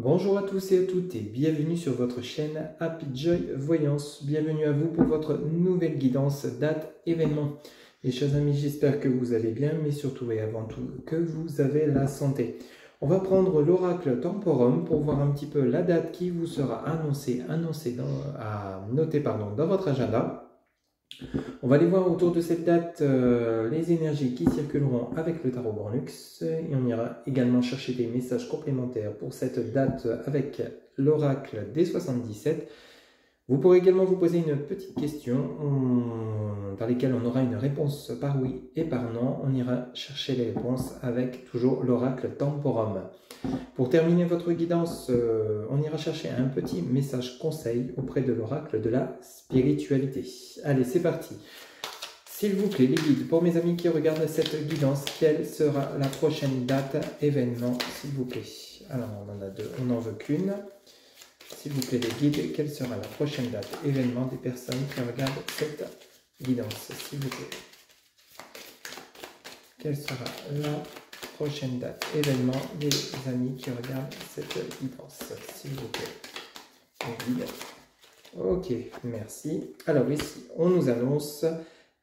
Bonjour à tous et à toutes et bienvenue sur votre chaîne Happy Joy Voyance. Bienvenue à vous pour votre nouvelle guidance date événement. Mes chers amis, j'espère que vous allez bien, mais surtout et avant tout que vous avez la santé. On va prendre l'oracle temporum pour voir un petit peu la date qui vous sera annoncée dans votre agenda. On va aller voir autour de cette date les énergies qui circuleront avec le tarot Bornux et on ira également chercher des messages complémentaires pour cette date avec l'oracle des 77. Vous pourrez également vous poser une petite question dans laquelle on aura une réponse par oui et par non. On ira chercher les réponses avec toujours l'oracle temporum. Pour terminer votre guidance, on ira chercher un petit message conseil auprès de l'oracle de la spiritualité. Allez, c'est parti. S'il vous plaît, les guides, pour mes amis qui regardent cette guidance, quelle sera la prochaine date événement, s'il vous plaît? Alors, on en a deux, on n'en veut qu'une. S'il vous plaît, les guides, quelle sera la prochaine date événement des personnes qui regardent cette guidance, s'il vous plaît? Quelle sera la prochaine date événement des amis qui regardent cette guidance, s'il vous plaît? Ok, merci. Alors ici, on nous annonce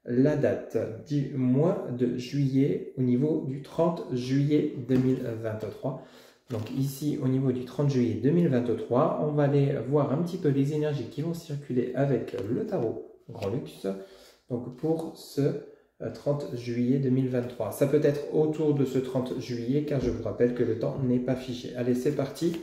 la date du mois de juillet au niveau du 30 juillet 2023. Donc ici, au niveau du 30 juillet 2023, on va aller voir un petit peu les énergies qui vont circuler avec le tarot Grand Luxe. Donc pour ce 30 juillet 2023. Ça peut être autour de ce 30 juillet, car je vous rappelle que le temps n'est pas figé. Allez, c'est parti.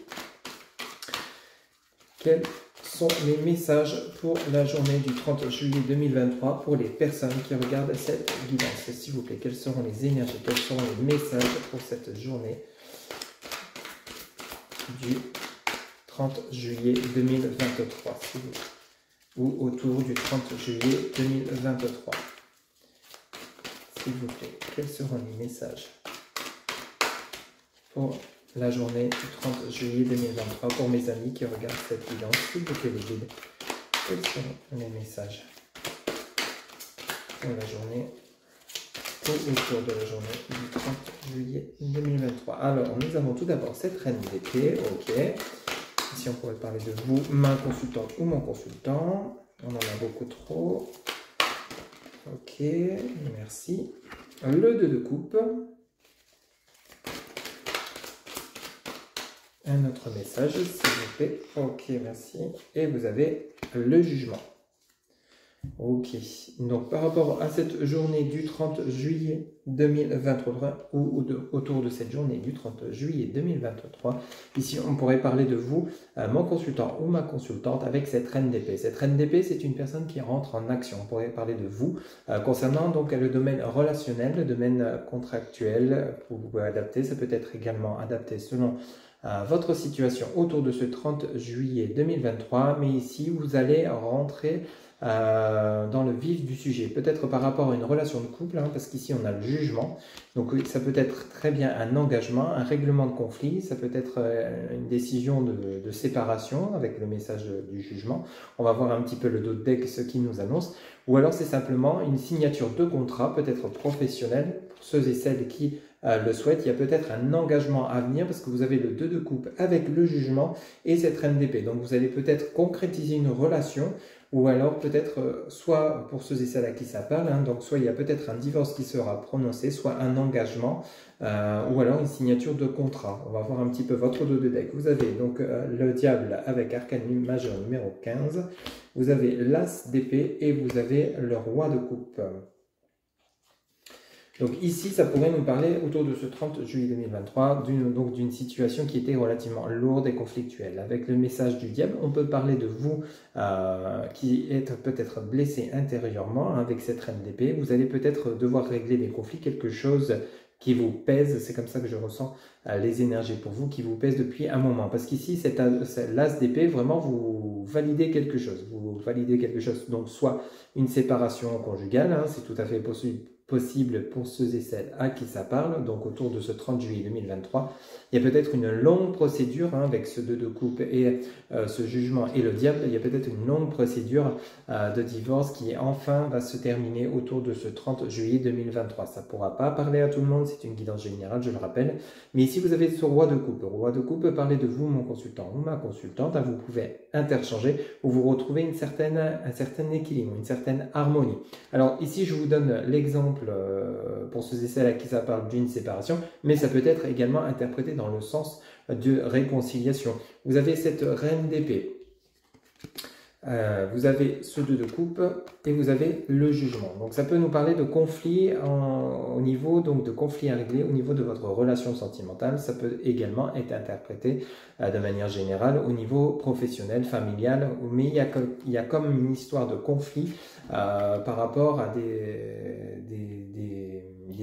Quels sont les messages pour la journée du 30 juillet 2023 pour les personnes qui regardent cette guidance? S'il vous plaît, quelles seront les énergies, quels seront les messages pour cette journée du 30 juillet 2023, s'il vous plaît, ou autour du 30 juillet 2023. S'il vous plaît, quels seront les messages pour la journée du 30 juillet 2023 pour mes amis qui regardent cette guidance? S'il vous plaît, les guides, quels seront les messages pour la journée ou autour de la journée du 30 juillet 2023? Alors, nous avons tout d'abord cette reine d'épée, ok. Ici, on pourrait parler de vous, ma consultante ou mon consultant. On en a beaucoup trop. Ok, merci. Le 2 de coupe. Un autre message, s'il vous plaît. Ok, merci. Et vous avez le jugement. Ok, donc par rapport à cette journée du 30 juillet 2023, ou autour de cette journée du 30 juillet 2023, ici on pourrait parler de vous, mon consultant ou ma consultante, avec cette reine d'épée. Cette reine d'épée, c'est une personne qui rentre en action. On pourrait parler de vous concernant donc le domaine relationnel, le domaine contractuel, pour vous adapter. Ça peut être également adapté selon votre situation autour de ce 30 juillet 2023, mais ici vous allez rentrer dans le vif du sujet, peut-être par rapport à une relation de couple, hein, parce qu'ici on a le jugement, donc ça peut être très bien un engagement, un règlement de conflit, ça peut être une décision de séparation avec le message du jugement. On va voir un petit peu le dos de deck, ce qui nous annonce, ou alors c'est simplement une signature de contrat, peut-être professionnel, pour ceux et celles qui le souhaitent. Il y a peut-être un engagement à venir parce que vous avez le 2 de coupe avec le jugement et cette reine d'épée, donc vous allez peut-être concrétiser une relation, ou alors peut-être, soit pour ceux et celles à qui ça parle, hein, donc soit il y a peut-être un divorce qui sera prononcé, soit un engagement, ou alors une signature de contrat. On va voir un petit peu votre dos de deck. Vous avez donc le diable avec arcane majeur numéro 15, vous avez l'as d'épée et vous avez le roi de coupe. Donc ici, ça pourrait nous parler autour de ce 30 juillet 2023 d'une situation qui était relativement lourde et conflictuelle. Avec le message du diable, on peut parler de vous qui êtes peut-être blessé intérieurement, hein, avec cette reine d'épée. Vous allez peut-être devoir régler des conflits, quelque chose qui vous pèse. C'est comme ça que je ressens les énergies pour vous, qui vous pèsent depuis un moment. Parce qu'ici, l'as d'épée, vraiment, vous validez quelque chose. Vous validez quelque chose, donc soit une séparation conjugale, hein, c'est tout à fait possible possible pour ceux et celles à qui ça parle, donc autour de ce 30 juillet 2023. Il y a peut-être une longue procédure avec ce 2 de coupe et ce jugement et le diable. Il y a peut-être une longue procédure de divorce qui enfin va se terminer autour de ce 30 juillet 2023. Ça ne pourra pas parler à tout le monde, c'est une guidance générale, je le rappelle. Mais ici, vous avez ce roi de coupe. Le roi de coupe peut parler de vous, mon consultant ou ma consultante. Vous pouvez interchanger ou vous retrouver un certain équilibre, une certaine harmonie. Alors ici, je vous donne l'exemple pour ceux et celles à qui ça parle d'une séparation, mais ça peut être également interprété dans le sens de réconciliation. Vous avez cette reine d'épée. Vous avez ce 2 de coupe et vous avez le jugement. Donc ça peut nous parler de conflits au niveau donc de conflits à régler au niveau de votre relation sentimentale. Ça peut également être interprété de manière générale au niveau professionnel, familial, mais il y a comme une histoire de conflit par rapport à des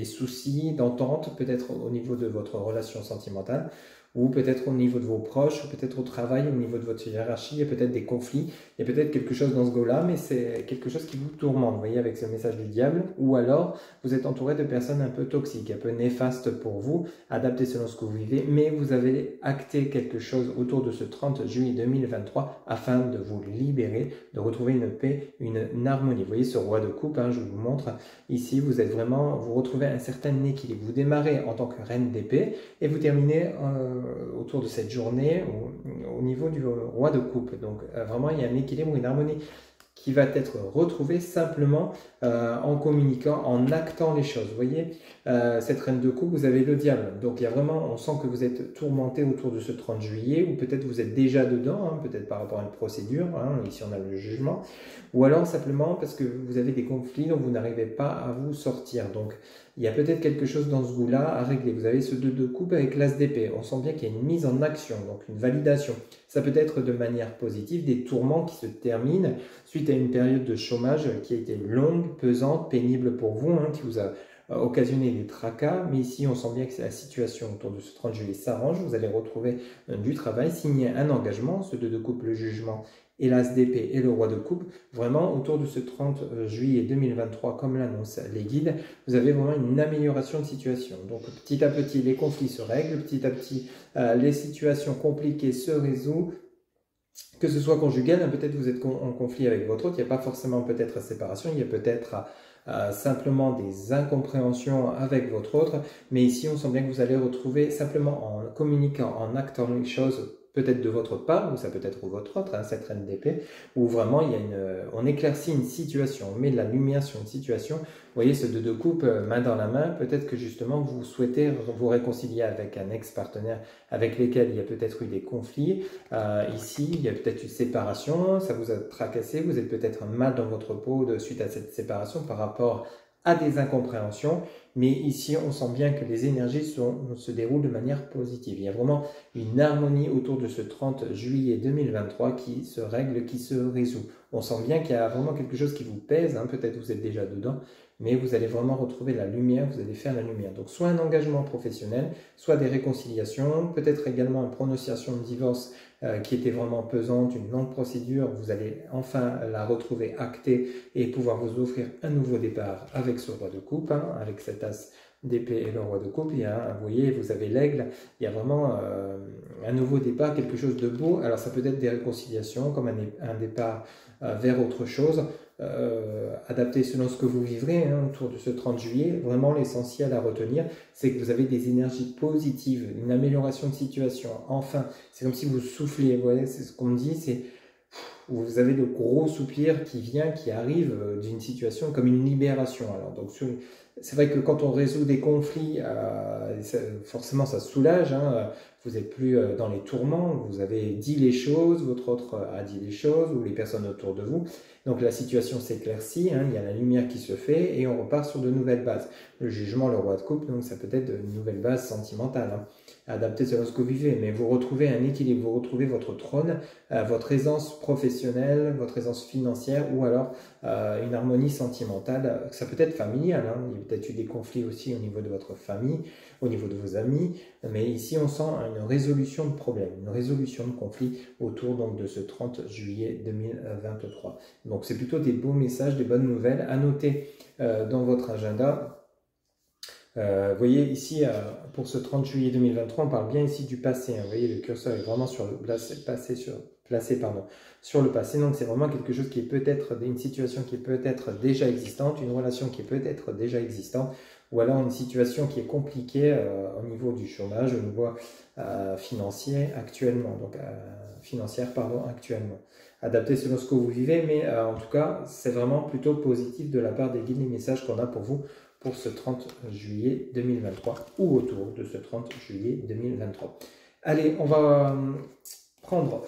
soucis d'entente, peut-être au niveau de votre relation sentimentale, ou peut-être au niveau de vos proches, ou peut-être au travail, au niveau de votre hiérarchie, il y a peut-être des conflits, il y a peut-être quelque chose dans ce go-là, mais c'est quelque chose qui vous tourmente, vous voyez, avec ce message du diable, ou alors vous êtes entouré de personnes un peu toxiques, un peu néfastes pour vous, adaptées selon ce que vous vivez, mais vous avez acté quelque chose autour de ce 30 juillet 2023 afin de vous libérer, de retrouver une paix, une harmonie. Vous voyez ce roi de coupe, je vous montre, ici vous êtes vraiment, vous retrouvez un certain équilibre. Vous démarrez en tant que reine d'épée et vous terminez autour de cette journée au niveau du roi de coupe. Donc vraiment il y a un équilibre, une harmonie qui va être retrouvée simplement en communiquant, en actant les choses. Vous voyez, cette reine de coupe, vous avez le diable. Donc il y a vraiment, on sent que vous êtes tourmenté autour de ce 30 juillet, ou peut-être vous êtes déjà dedans, peut-être par rapport à une procédure, ici on a le jugement, ou alors simplement parce que vous avez des conflits dont vous n'arrivez pas à vous sortir. Donc il y a peut-être quelque chose dans ce goût-là à régler. Vous avez ce 2 de coupe avec l'as d'épée. On sent bien qu'il y a une mise en action, donc une validation. Ça peut être de manière positive, des tourments qui se terminent suite à une période de chômage qui a été longue, pesante, pénible pour vous, qui vous a occasionné des tracas. Mais ici, on sent bien que la situation autour de ce 30 juillet s'arrange. Vous allez retrouver du travail, signer un engagement, ce 2 de coupe, le jugement, et l'as d'épée et le roi de coupe, vraiment autour de ce 30 juillet 2023, comme l'annoncent les guides, vous avez vraiment une amélioration de situation. Donc petit à petit, les conflits se règlent, petit à petit, les situations compliquées se résolvent, que ce soit conjugal, peut-être vous êtes en conflit avec votre autre, il n'y a pas forcément peut-être séparation, il y a peut-être simplement des incompréhensions avec votre autre, mais ici on sent bien que vous allez retrouver simplement en communiquant, en actant les choses, peut-être de votre part, ou ça peut être votre autre, cette reine d'épée, où vraiment on éclaircit une situation, on met de la lumière sur une situation. Vous voyez ce 2 de coupe, main dans la main, peut-être que justement vous souhaitez vous réconcilier avec un ex-partenaire avec lequel il y a peut-être eu des conflits. Ici, il y a peut-être une séparation, ça vous a tracassé, vous êtes peut-être mal dans votre peau suite à cette séparation par rapport à des incompréhensions, mais ici on sent bien que les énergies se déroulent de manière positive. Il y a vraiment une harmonie autour de ce 30 juillet 2023 qui se règle, qui se résout. On sent bien qu'il y a vraiment quelque chose qui vous pèse, peut-être vous êtes déjà dedans, mais vous allez vraiment retrouver la lumière, vous allez faire la lumière. Donc soit un engagement professionnel, soit des réconciliations, peut-être également une prononciation de divorce qui était vraiment pesante, une longue procédure, vous allez enfin la retrouver actée et pouvoir vous offrir un nouveau départ avec ce roi de coupe, avec cet as d'épée et le roi de coupe. Vous voyez, vous avez l'aigle, il y a vraiment un nouveau départ, quelque chose de beau. Alors ça peut être des réconciliations, comme un départ vers autre chose, adapté selon ce que vous vivrez autour de ce 30 juillet. Vraiment l'essentiel à retenir, c'est que vous avez des énergies positives, une amélioration de situation. Enfin, c'est comme si vous souffliez, vous voyez, c'est ce qu'on me dit, c'est vous avez le gros soupir qui arrive d'une situation comme une libération. Alors donc c'est vrai que quand on résout des conflits, forcément ça soulage, vous n'êtes plus dans les tourments, vous avez dit les choses, votre autre a dit les choses, ou les personnes autour de vous. Donc la situation s'éclaircit, il y a la lumière qui se fait et on repart sur de nouvelles bases. Le jugement, le roi de coupe, donc ça peut être une nouvelle base sentimentale, adaptée selon ce que vous vivez, mais vous retrouvez un équilibre, vous retrouvez votre trône, votre aisance professionnelle, votre aisance financière, ou alors une harmonie sentimentale. Ça peut être familial, il y a peut-être eu des conflits aussi au niveau de votre famille, au niveau de vos amis, mais ici on sent une résolution de problèmes, une résolution de conflits autour donc de ce 30 juillet 2023. Donc c'est plutôt des beaux messages, des bonnes nouvelles à noter dans votre agenda. Vous voyez ici, pour ce 30 juillet 2023, on parle bien ici du passé. Hein. Vous voyez, le curseur est vraiment sur le placé sur le passé. Donc c'est vraiment quelque chose qui est peut-être, une situation qui est peut-être déjà existante, une relation qui est peut-être déjà existante, ou alors une situation qui est compliquée au niveau du chômage, au niveau financier actuellement. Donc financière, pardon, actuellement. Adapté selon ce que vous vivez, mais en tout cas, c'est vraiment plutôt positif de la part des guides, les messages qu'on a pour vous pour ce 30 juillet 2023 ou autour de ce 30 juillet 2023. Allez, on va prendre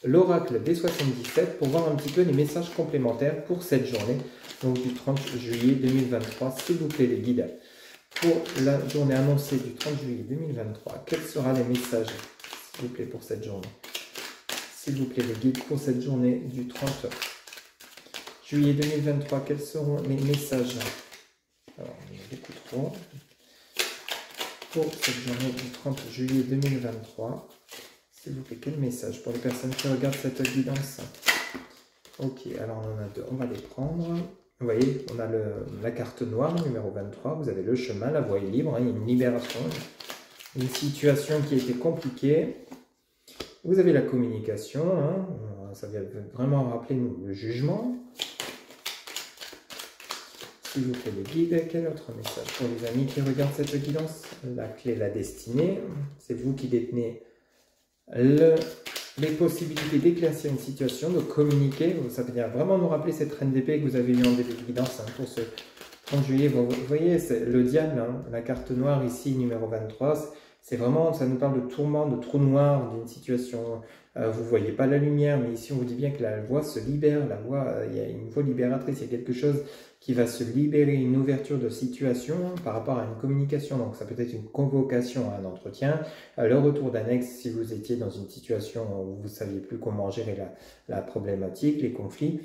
l'oracle des 77 pour voir un petit peu les messages complémentaires pour cette journée, donc du 30 juillet 2023. S'il vous plaît les guides, pour la journée annoncée du 30 juillet 2023, quels seront les messages, s'il vous plaît, pour cette journée? S'il vous plaît les guides, pour cette journée du 30 juillet 2023, quels seront les messages? Alors, il y a beaucoup trop. Pour cette journée du 30 juillet 2023, s'il vous plaît, quel message pour les personnes qui regardent cette guidance? Ok, alors on en a deux, on va les prendre. Vous voyez, on a la carte noire, numéro 23, vous avez le chemin, la voie est libre, hein, il y a une libération, une situation qui était compliquée. Vous avez la communication, hein, ça vient vraiment rappeler le jugement. S'il vous plaît les guides, quel autre message pour les amis qui regardent cette guidance? La clé, la destinée, c'est vous qui détenez les possibilités d'éclaircir une situation, de communiquer. Ça veut dire vraiment nous rappeler cette reine d'épée que vous avez eue en début de guidance hein, pour ce 30 juillet. Vous voyez, c'est le diable, hein, la carte noire ici, numéro 23. C'est vraiment, ça nous parle de tourment, de trou noir, d'une situation, vous ne voyez pas la lumière, mais ici on vous dit bien que la voie se libère, la voie, il y a une voie libératrice, il y a quelque chose qui va se libérer, une ouverture de situation par rapport à une communication, donc ça peut être une convocation à un entretien, le retour d'annexe si vous étiez dans une situation où vous ne saviez plus comment gérer la problématique, les conflits.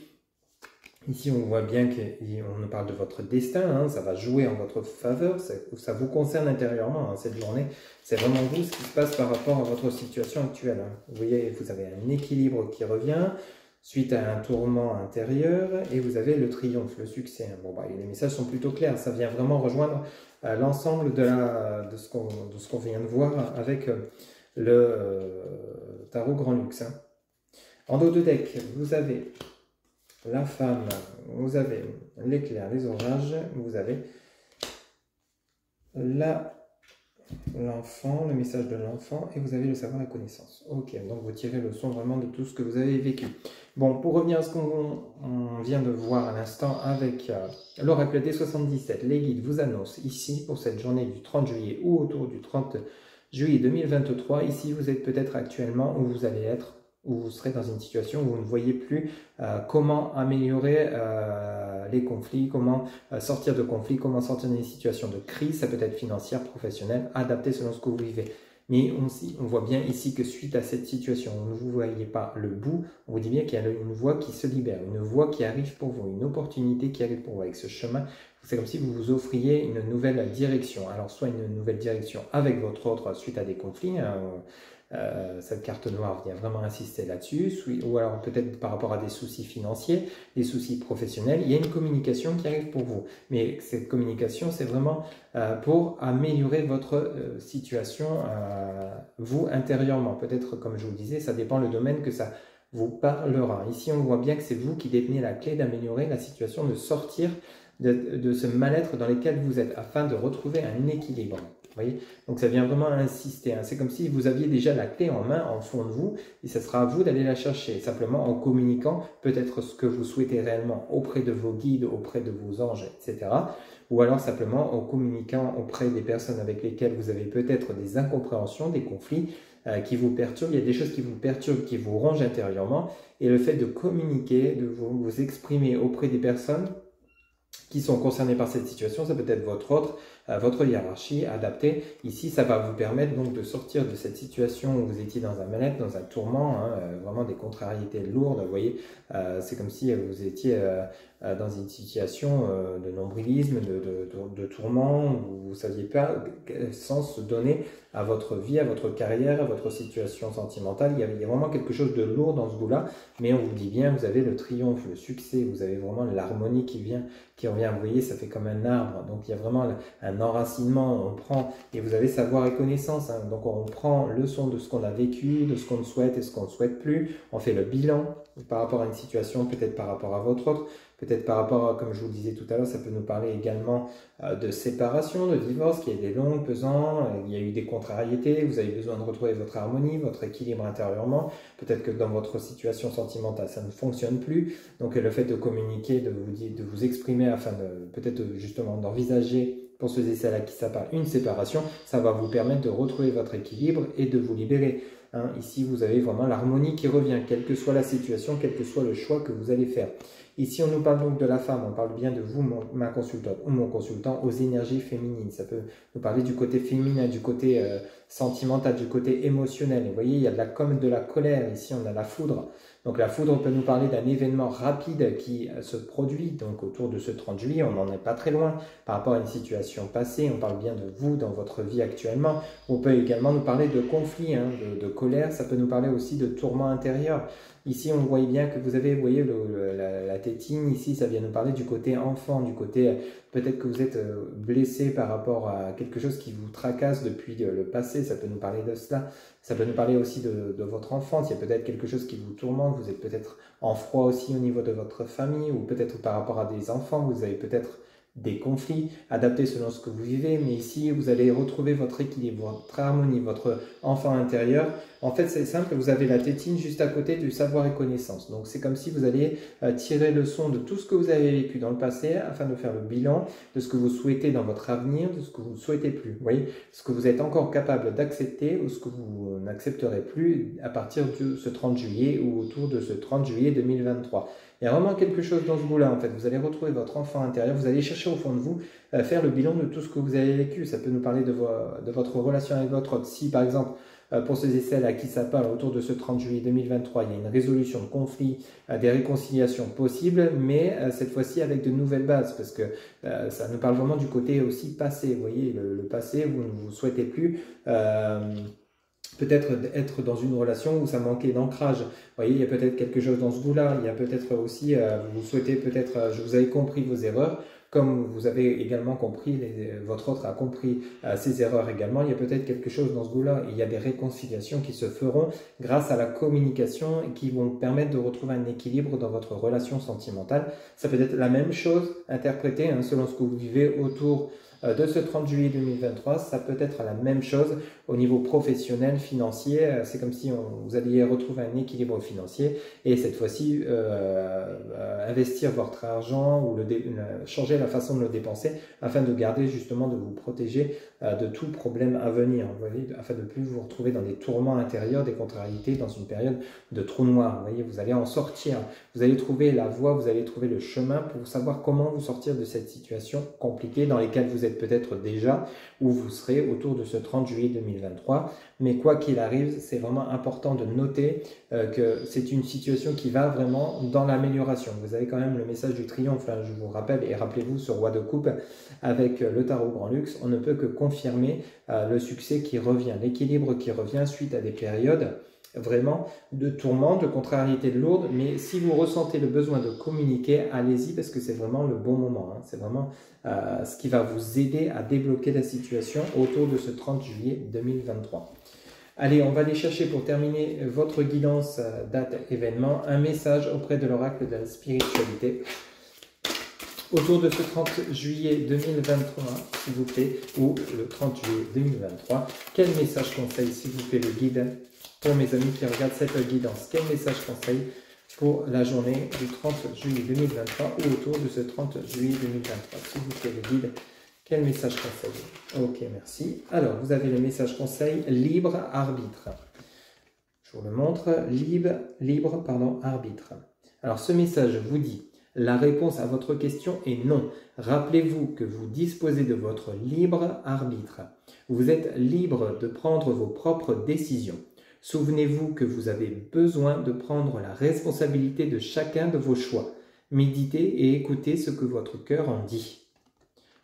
Ici, on voit bien qu'on nous parle de votre destin, hein, ça va jouer en votre faveur, ça vous concerne intérieurement, hein, cette journée. C'est vraiment vous ce qui se passe par rapport à votre situation actuelle. Hein. Vous voyez, vous avez un équilibre qui revient suite à un tourment intérieur et vous avez le triomphe, le succès. Hein. Bon, bah, les messages sont plutôt clairs, ça vient vraiment rejoindre l'ensemble de ce qu'on vient de voir avec le tarot Grand Luxe. Hein. En dos de deck, vous avez la femme, vous avez l'éclair, les orages, vous avez l'enfant, le message de l'enfant, et vous avez le savoir et la connaissance. Ok, donc vous tirez le son vraiment de tout ce que vous avez vécu. Bon, pour revenir à ce qu'on vient de voir à l'instant avec l'oracle des 77, les guides vous annoncent ici, pour cette journée du 30 juillet ou autour du 30 juillet 2023, ici vous êtes peut-être actuellement où vous allez être, où vous serez dans une situation où vous ne voyez plus comment améliorer les conflits, comment sortir de conflits, comment sortir d'une situation de crise, ça peut être financière, professionnelle, adaptée selon ce que vous vivez. Mais on voit bien ici que suite à cette situation où vous ne voyez pas le bout, on vous dit bien qu'il y a une voie qui se libère, une voie qui arrive pour vous, une opportunité qui arrive pour vous avec ce chemin. C'est comme si vous vous offriez une nouvelle direction. Alors soit une nouvelle direction avec votre autre suite à des conflits, hein, cette carte noire vient vraiment insister là-dessus, ou alors peut-être par rapport à des soucis financiers, des soucis professionnels, il y a une communication qui arrive pour vous. Mais cette communication, c'est vraiment pour améliorer votre situation, vous, intérieurement. Peut-être, comme je vous le disais, ça dépend le domaine que ça vous parlera. Ici, on voit bien que c'est vous qui détenez la clé d'améliorer la situation, de sortir de ce mal-être dans lequel vous êtes, afin de retrouver un équilibre. Vous voyez, donc ça vient vraiment insister. Hein. C'est comme si vous aviez déjà la clé en main, en fond de vous, et ça sera à vous d'aller la chercher, simplement en communiquant peut-être ce que vous souhaitez réellement auprès de vos guides, auprès de vos anges, etc. Ou alors simplement en communiquant auprès des personnes avec lesquelles vous avez peut-être des incompréhensions, des conflits qui vous perturbent. Il y a des choses qui vous perturbent, qui vous rongent intérieurement, et le fait de communiquer, de vous exprimer auprès des personnes qui sont concernés par cette situation, ça peut être votre hiérarchie adaptée. Ici, ça va vous permettre donc de sortir de cette situation où vous étiez dans un mal-être, dans un tourment, hein, vraiment des contrariétés lourdes. Vous voyez, c'est comme si vous étiez dans une situation de nombrilisme, de tourment, où vous ne saviez pas quel sens donner à votre vie, à votre carrière, à votre situation sentimentale. Il y a vraiment quelque chose de lourd dans ce goût-là, mais on vous dit bien, vous avez le triomphe, le succès, vous avez vraiment l'harmonie qui qui revient. Vous voyez, ça fait comme un arbre. Donc, il y a vraiment un enracinement. On prend, et vous avez savoir et connaissance. Hein. Donc, on prend leçon de ce qu'on a vécu, de ce qu'on souhaite et ce qu'on ne souhaite plus. On fait le bilan par rapport à une situation, peut-être par rapport à votre autre. Peut-être par rapport à, comme je vous le disais tout à l'heure, ça peut nous parler également de séparation, de divorce, qui est des longs, pesants, il y a eu des contrariétés, vous avez besoin de retrouver votre harmonie, votre équilibre intérieurement. Peut-être que dans votre situation sentimentale, ça ne fonctionne plus. Donc le fait de communiquer, de vous exprimer afin de peut-être justement d'envisager pour ceux et celles à qui ça parle une séparation, ça va vous permettre de retrouver votre équilibre et de vous libérer. Hein, ici, vous avez vraiment l'harmonie qui revient, quelle que soit la situation, quel que soit le choix que vous allez faire. Ici, on nous parle donc de la femme, on parle bien de vous, ma consultante ou mon consultant, aux énergies féminines. Ça peut nous parler du côté féminin, du côté sentimental, du côté émotionnel. Et vous voyez, il y a comme de la colère. Ici, on a la foudre. Donc la foudre peut nous parler d'un événement rapide qui se produit. Donc autour de ce 30 juillet, on n'en est pas très loin par rapport à une situation passée. On parle bien de vous dans votre vie actuellement. On peut également nous parler de conflit, hein, de colère. Ça peut nous parler aussi de tourments intérieurs. Ici, on voit bien que vous avez, vous voyez, la tétine. Ici, ça vient nous parler du côté enfant, du côté, peut-être que vous êtes blessé par rapport à quelque chose qui vous tracasse depuis le passé. Ça peut nous parler de cela. Ça peut nous parler aussi de votre enfance. Il y a peut-être quelque chose qui vous tourmente. Vous êtes peut-être en froid aussi au niveau de votre famille ou peut-être par rapport à des enfants. Vous avez peut-être des conflits adaptés selon ce que vous vivez, mais ici vous allez retrouver votre équilibre, votre harmonie, votre enfant intérieur. En fait, c'est simple, vous avez la tétine juste à côté du savoir et connaissance. Donc c'est comme si vous alliez tirer leçon de tout ce que vous avez vécu dans le passé afin de faire le bilan de ce que vous souhaitez dans votre avenir, de ce que vous ne souhaitez plus. Vous voyez, ce que vous êtes encore capable d'accepter ou ce que vous n'accepterez plus à partir de ce 30 juillet ou autour de ce 30 juillet 2023. Il y a vraiment quelque chose dans ce goût-là, en fait. Vous allez retrouver votre enfant intérieur, vous allez chercher au fond de vous, faire le bilan de tout ce que vous avez vécu. Ça peut nous parler de votre relation avec votre autre. Si, par exemple, pour ceux et celles à qui ça parle, autour de ce 30 juillet 2023, il y a une résolution de conflit, des réconciliations possibles, mais cette fois-ci avec de nouvelles bases, parce que ça nous parle vraiment du côté aussi passé. Vous voyez, le passé, vous ne vous souhaitez plus... peut-être être dans une relation où ça manquait d'ancrage. Vous voyez, il y a peut-être quelque chose dans ce goût-là. Il y a peut-être aussi, vous souhaitez peut-être, vous avez compris vos erreurs, comme vous avez également compris, votre autre a compris ses erreurs également. Il y a peut-être quelque chose dans ce goût-là. Il y a des réconciliations qui se feront grâce à la communication et qui vont permettre de retrouver un équilibre dans votre relation sentimentale. Ça peut être la même chose interprétée hein, selon ce que vous vivez autour de ce 30 juillet 2023, ça peut être la même chose au niveau professionnel, financier. C'est comme si vous alliez retrouver un équilibre financier et cette fois-ci investir votre argent ou changer la façon de le dépenser afin de garder justement, de vous protéger de tout problème à venir. Vous voyez, afin de ne plus vous retrouver dans des tourments intérieurs, des contrariétés, dans une période de trou noir. Vous voyez, vous allez en sortir. Vous allez trouver la voie, vous allez trouver le chemin pour savoir comment vous sortir de cette situation compliquée dans laquelle vous êtes peut-être déjà ou vous serez autour de ce 30 juillet 2023. Mais quoi qu'il arrive, c'est vraiment important de noter que c'est une situation qui va vraiment dans l'amélioration. Vous avez quand même le message du triomphe, hein, je vous rappelle, et rappelez-vous ce roi de coupe avec le tarot Grand Luxe, on ne peut que confirmer le succès qui revient, l'équilibre qui revient suite à des périodes vraiment de tourments, de contrariétés lourdes, mais si vous ressentez le besoin de communiquer, allez-y parce que c'est vraiment le bon moment, hein. C'est vraiment ce qui va vous aider à débloquer la situation autour de ce 30 juillet 2023. Allez, on va aller chercher pour terminer votre guidance date événement, un message auprès de l'oracle de la spiritualité autour de ce 30 juillet 2023, s'il vous plaît, ou le 30 juillet 2023. Quel message conseil, s'il vous plaît, le guide pour mes amis qui regardent cette guidance? Quel message conseil pour la journée du 30 juillet 2023 ou autour de ce 30 juillet 2023? S'il vous plaît, le guide, quel message conseil? Ok, merci. Alors, vous avez le message conseil libre arbitre. Je vous le montre. Libre, arbitre. Alors, ce message vous dit: la réponse à votre question est non. Rappelez-vous que vous disposez de votre libre arbitre. Vous êtes libre de prendre vos propres décisions. Souvenez-vous que vous avez besoin de prendre la responsabilité de chacun de vos choix. Méditez et écoutez ce que votre cœur en dit.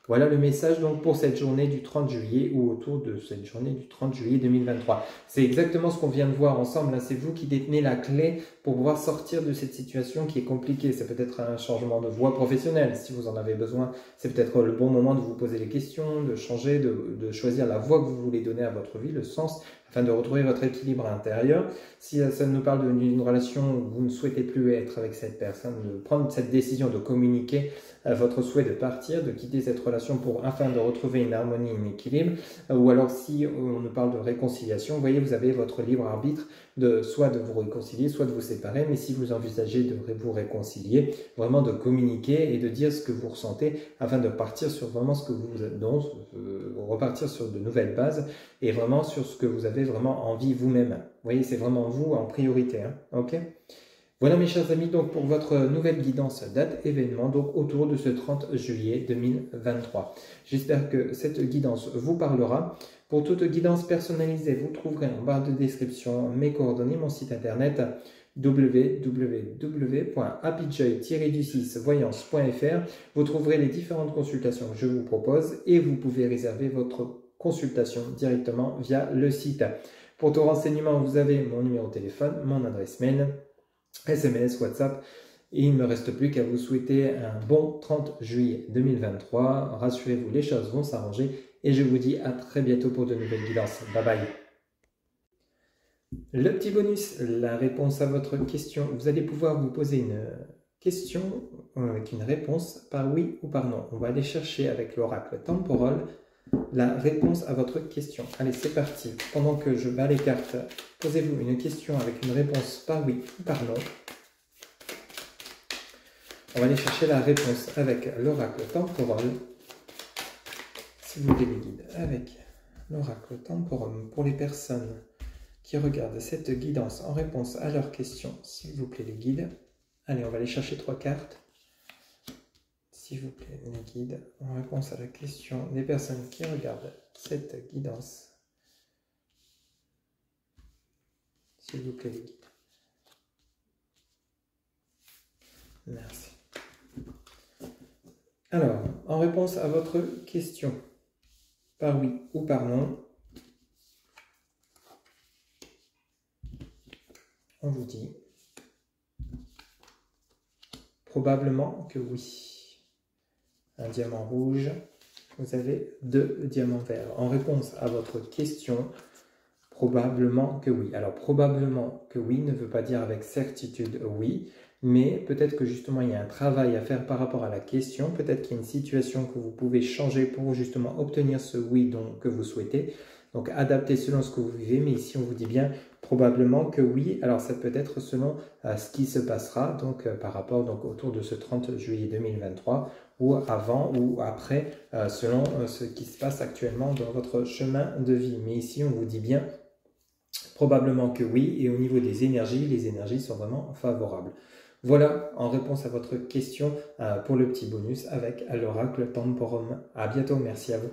Voilà le message donc pour cette journée du 30 juillet ou autour de cette journée du 30 juillet 2023. C'est exactement ce qu'on vient de voir ensemble. C'est vous qui détenez la clé pour pouvoir sortir de cette situation qui est compliquée. C'est peut-être un changement de voie professionnelle. Si vous en avez besoin, c'est peut-être le bon moment de vous poser les questions, de changer, de choisir la voie que vous voulez donner à votre vie, le sens, afin de retrouver votre équilibre intérieur. Si ça nous parle d'une relation où vous ne souhaitez plus être avec cette personne, de prendre cette décision de communiquer votre souhait de partir, de quitter cette relation afin de retrouver une harmonie, un équilibre, ou alors si on nous parle de réconciliation, vous voyez, vous avez votre libre arbitre soit de vous réconcilier, soit de vous séparer, mais si vous envisagez de vous réconcilier, vraiment de communiquer et de dire ce que vous ressentez afin de partir sur vraiment ce que repartir sur de nouvelles bases et vraiment sur ce que vous avez vraiment envie vous-même. Vous voyez, c'est vraiment vous en priorité, hein, ok ? Voilà mes chers amis, donc pour votre nouvelle guidance date événement, donc autour de ce 30 juillet 2023. J'espère que cette guidance vous parlera. Pour toute guidance personnalisée, vous trouverez en barre de description mes coordonnées, mon site internet www.happyjoy-voyance.fr. Vous trouverez les différentes consultations que je vous propose et vous pouvez réserver votre consultation directement via le site. Pour tout renseignement, vous avez mon numéro de téléphone, mon adresse mail, SMS, WhatsApp, et il ne me reste plus qu'à vous souhaiter un bon 30 juillet 2023. Rassurez-vous, les choses vont s'arranger et je vous dis à très bientôt pour de nouvelles guidances. Bye bye. Le petit bonus, la réponse à votre question. Vous allez pouvoir vous poser une question avec une réponse par oui ou par non. On va aller chercher avec l'oracle temporal la réponse à votre question. Allez, c'est parti. Pendant que je bats les cartes, posez-vous une question avec une réponse par oui ou par non. On va aller chercher la réponse avec l'oracle temporal. S'il vous plaît, les guides, avec l'oracle temporal pour les personnes qui regardent cette guidance en réponse à leurs questions. S'il vous plaît, les guides. Allez, on va aller chercher 3 cartes. S'il vous plaît, les guides, en réponse à la question des personnes qui regardent cette guidance. S'il vous plaît, les guides. Merci. Alors, en réponse à votre question, par oui ou par non, on vous dit probablement que oui. Un diamant rouge, vous avez 2 diamants verts. En réponse à votre question, probablement que oui. Alors, probablement que oui ne veut pas dire avec certitude oui, mais peut-être que justement il y a un travail à faire par rapport à la question, peut-être qu'il y a une situation que vous pouvez changer pour justement obtenir ce oui que vous souhaitez. Donc, adapter selon ce que vous vivez, mais ici on vous dit bien probablement que oui. Alors, ça peut être selon ce qui se passera, donc par rapport autour de ce 30 juillet 2023, ou avant ou après, selon ce qui se passe actuellement dans votre chemin de vie. Mais ici, on vous dit bien probablement que oui, et au niveau des énergies, les énergies sont vraiment favorables. Voilà, en réponse à votre question pour le petit bonus avec l'oracle temporum. À bientôt, merci à vous.